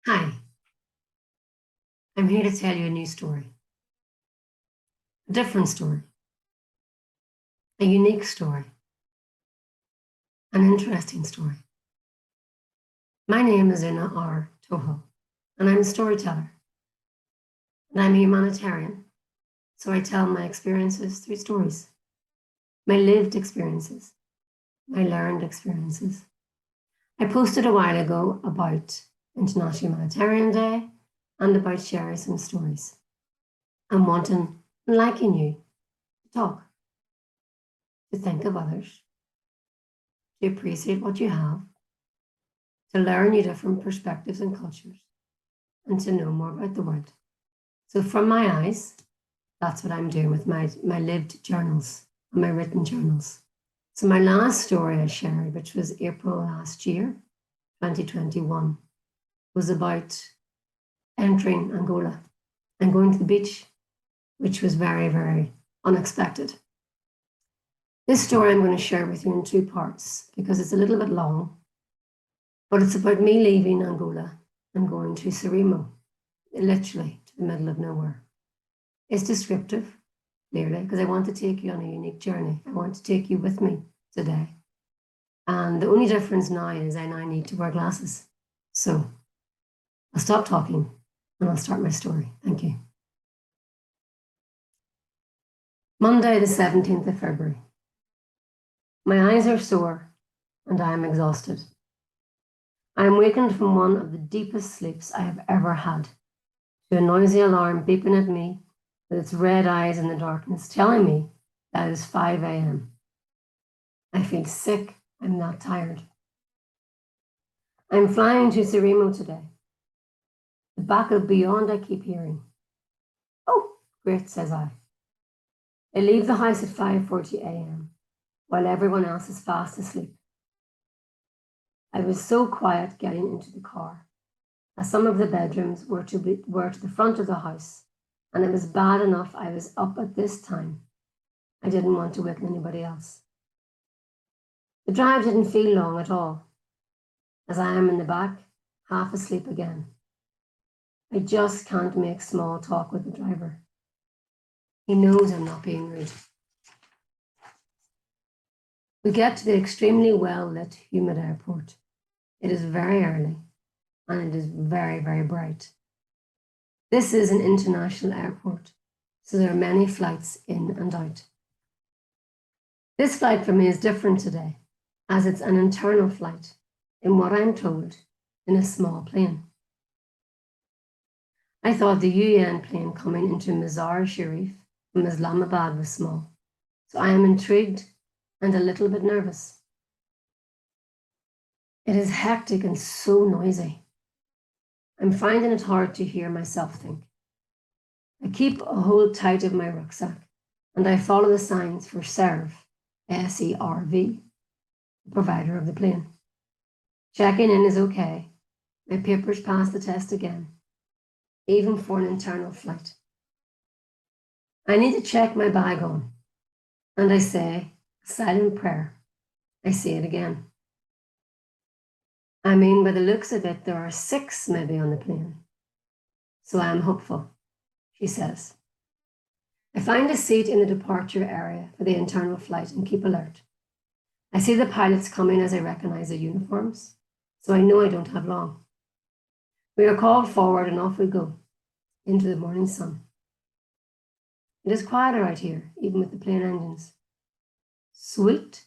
Hi, I'm here to tell you a new story, a different story, a unique story, an interesting story. My name is Una R. Toho, and I'm a storyteller, and I'm a humanitarian, so I tell my experiences through stories, my lived experiences, my learned experiences. I posted a while ago about International Humanitarian Day and about sharing some stories. I'm wanting and liking you to talk, to think of others, to appreciate what you have, to learn your different perspectives and cultures, and to know more about the world. So from my eyes, that's what I'm doing with my lived journals and my written journals. So my last story I shared, which was April last year, 2021, was about entering Angola and going to the beach, which was very, very unexpected. This story I'm going to share with you in two parts because it's a little bit long, but it's about me leaving Angola and going to Saurimo, literally to the middle of nowhere. It's descriptive, clearly, because I want to take you on a unique journey. I want to take you with me today. And the only difference now is I now need to wear glasses. So I'll stop talking and I'll start my story. Thank you. Monday, the 17th of February. My eyes are sore and I am exhausted. I am wakened from one of the deepest sleeps I have ever had to a noisy alarm beeping at me with its red eyes in the darkness, telling me that it is 5 a.m. I feel sick. I'm not tired. I'm flying to Saurimo today. The back of beyond I keep hearing. Oh, great, says I. I leave the house at 5:40 a.m. while everyone else is fast asleep. I was so quiet getting into the car, as some of the bedrooms were to the front of the house, and it was bad enough I was up at this time. I didn't want to wake anybody else. The drive didn't feel long at all, as I am in the back, half asleep again. I just can't make small talk with the driver. He knows I'm not being rude. We get to the extremely well-lit, humid airport. It is very early, and it is very, very bright. This is an international airport, so there are many flights in and out. This flight for me is different today, as it's an internal flight, in what I'm told, in a small plane. I thought the UN plane coming into Mazar Sharif from Islamabad was small, so I am intrigued and a little bit nervous. It is hectic and so noisy. I'm finding it hard to hear myself think. I keep a hold tight of my rucksack and I follow the signs for SERV, S-E-R-V, the provider of the plane. Checking in is okay. My papers pass the test again, even for an internal flight. I need to check my bag on, and I say a silent prayer. I say it again. I mean, by the looks of it, there are 6 maybe on the plane. So I am hopeful, she says. I find a seat in the departure area for the internal flight and keep alert. I see the pilots coming as I recognize their uniforms, so I know I don't have long. We are called forward and off we go, into the morning sun. It is quieter out here, even with the plane engines. Sweet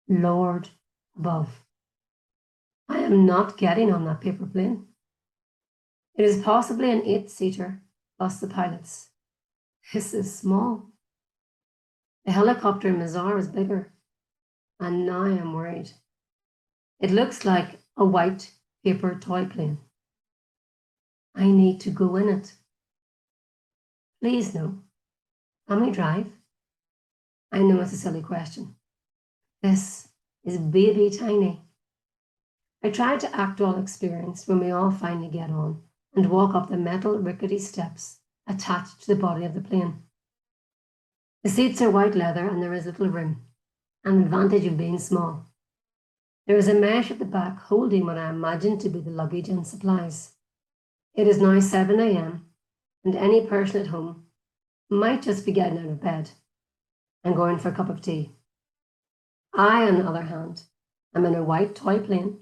Lord above. I am not getting on that paper plane. It is possibly an 8-seater plus the pilots. This is small. The helicopter in Mazar is bigger, and now I am worried. It looks like a white paper toy plane. I need to go in it. Please no. Can we drive? I know it's a silly question. This is baby tiny. I try to act all experienced when we all finally get on and walk up the metal rickety steps attached to the body of the plane. The seats are white leather and there is little room, an advantage of being small. There is a mesh at the back holding what I imagine to be the luggage and supplies. It is now 7 a.m. and any person at home might just be getting out of bed and going for a cup of tea. I, on the other hand, am in a white toy plane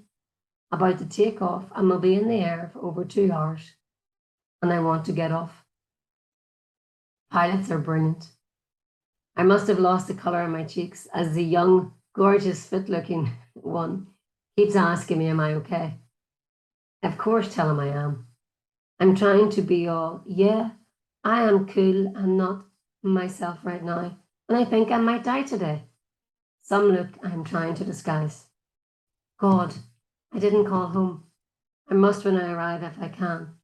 about to take off and will be in the air for over 2 hours, and I want to get off. Pilots are brilliant. I must have lost the colour in my cheeks as the young, gorgeous, fit-looking one keeps asking me, am I okay? I of course tell him I am. I'm trying to be all, yeah, I am cool and not myself right now, and I think I might die today. Some look I'm trying to disguise. God, I didn't call home. I must when I arrive if I can.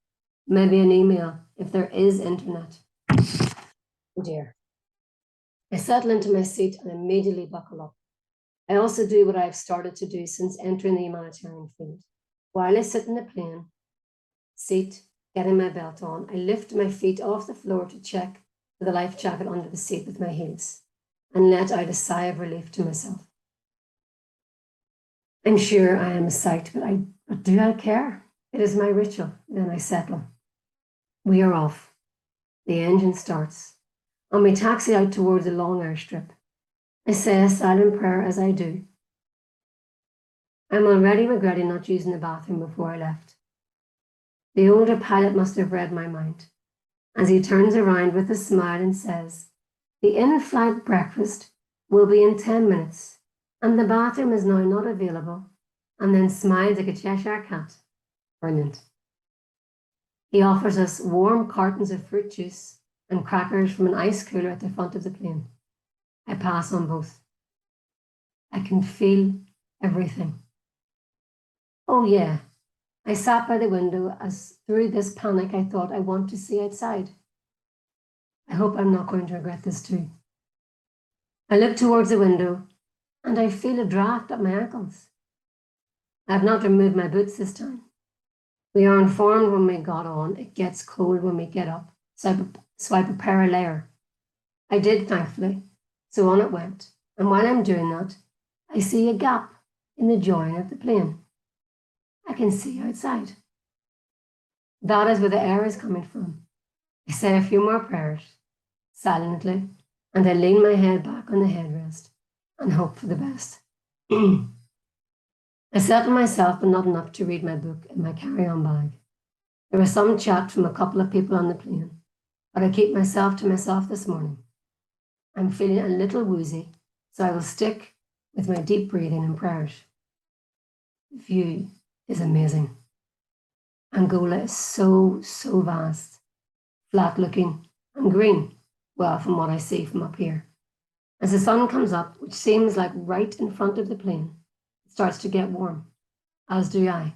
Maybe an email if there is internet. Oh dear. I settle into my seat and immediately buckle up. I also do what I have started to do since entering the humanitarian field. While I sit in the plane seat, getting my belt on, I lift my feet off the floor to check for the life jacket under the seat with my heels and let out a sigh of relief to myself. I'm sure I am a sight, but do I care? It is my ritual. Then I settle. We are off. The engine starts, and we taxi out towards a long airstrip. I say a silent prayer as I do. I'm already regretting not using the bathroom before I left. The older pilot must have read my mind, as he turns around with a smile and says, the in-flight breakfast will be in 10 minutes, and the bathroom is now not available, and then smiles like a Cheshire cat. Brilliant. He offers us warm cartons of fruit juice and crackers from an ice cooler at the front of the plane. I pass on both. I can feel everything. Oh yeah, I sat by the window as through this panic I thought I want to see outside. I hope I'm not going to regret this too. I look towards the window and I feel a draft at my ankles. I have not removed my boots this time. We are informed when we got on, it gets cold when we get up, so I prepare a layer. I did, thankfully, so on it went. And while I'm doing that, I see a gap in the join of the plane. I can see outside. That is where the air is coming from. I say a few more prayers, silently, and I lean my head back on the headrest and hope for the best. I settle myself, but not enough to read my book in my carry-on bag. There was some chat from a couple of people on the plane, but I keep myself to myself this morning. I'm feeling a little woozy, so I will stick with my deep breathing and prayers. The view is amazing. Angola is so vast, flat looking and green, well, from what I see from up here. As the sun comes up, which seems like right in front of the plane, it starts to get warm, as do I.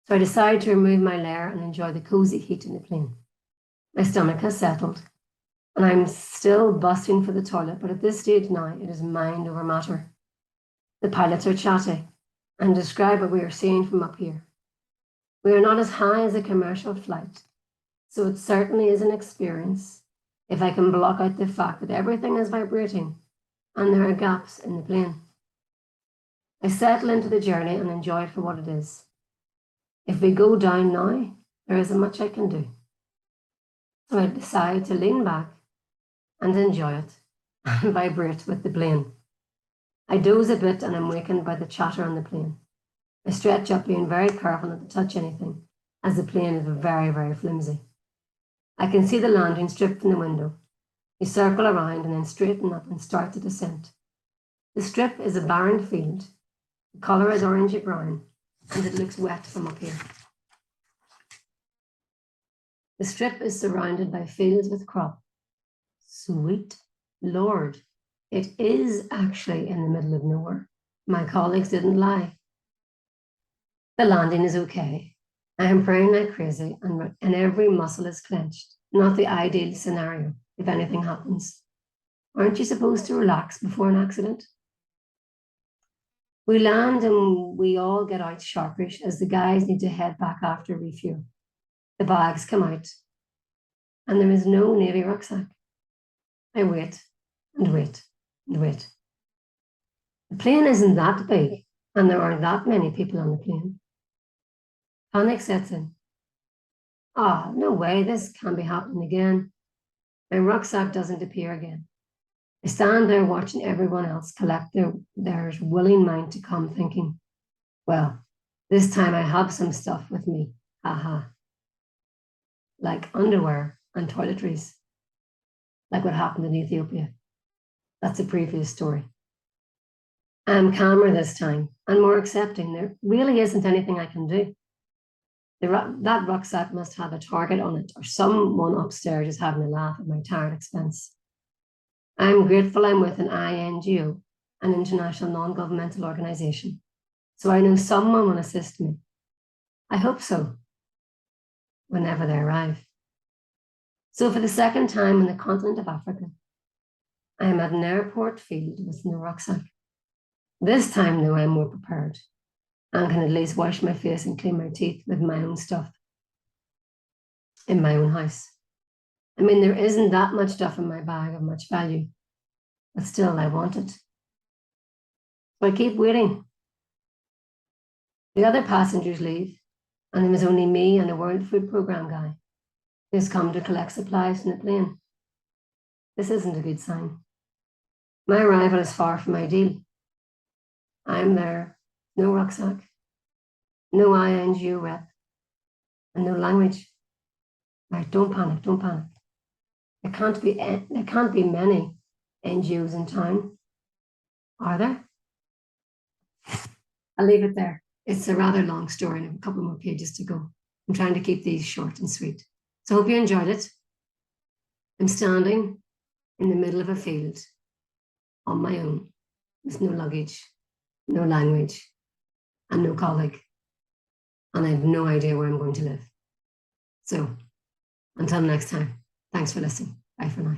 So I decide to remove my layer and enjoy the cozy heat in the plane. My stomach has settled, and I'm still busting for the toilet, but at this stage now, it is mind over matter. The pilots are chatty and describe what we are seeing from up here. We are not as high as a commercial flight, so it certainly is an experience if I can block out the fact that everything is vibrating and there are gaps in the plane. I settle into the journey and enjoy it for what it is. If we go down now, there isn't much I can do. So I decide to lean back and enjoy it and vibrate with the plane. I doze a bit and I'm wakened by the chatter on the plane. I stretch up, being very careful not to touch anything, as the plane is very flimsy. I can see the landing strip from the window. We circle around and then straighten up and start the descent. The strip is a barren field. The colour is orangey brown, and it looks wet from up here. The strip is surrounded by fields with crop. Sweet Lord, it is actually in the middle of nowhere. My colleagues didn't lie. The landing is okay. I am praying like crazy and every muscle is clenched. Not the ideal scenario if anything happens. Aren't you supposed to relax before an accident? We land and we all get out sharpish as the guys need to head back after refuel. The bags come out and there is no Navy rucksack. I wait and wait and wait. The plane isn't that big and there aren't that many people on the plane. Panic sets in. Ah, no way, this can't be happening again. My rucksack doesn't appear again. I stand there watching everyone else collect theirs, willing mine to come, thinking, well, this time I have some stuff with me. Haha. Like underwear and toiletries, like what happened in Ethiopia. That's a previous story. I'm calmer this time and more accepting. There really isn't anything I can do. That rucksack must have a target on it, or someone upstairs is having a laugh at my tired expense. I'm grateful I'm with an INGO, an international non-governmental organization, so I know someone will assist me. I hope so, whenever they arrive. So for the second time on the continent of Africa, I am at an airport field with no rucksack. This time, though, I'm more prepared and can at least wash my face and clean my teeth with my own stuff in my own house. I mean, there isn't that much stuff in my bag of much value, but still, I want it. So I keep waiting. The other passengers leave, and it was only me and a World Food Programme guy who's come to collect supplies from the plane. This isn't a good sign. My arrival is far from ideal. I'm there, no rucksack, no INGO rep, and no language. Right, don't panic, don't panic. There can't be many NGOs in town, are there? I'll leave it there. It's a rather long story and I have a couple more pages to go. I'm trying to keep these short and sweet. So I hope you enjoyed it. I'm standing in the middle of a field on my own with no luggage, no language, and no colleague. And I have no idea where I'm going to live. So until next time, thanks for listening. Bye for now.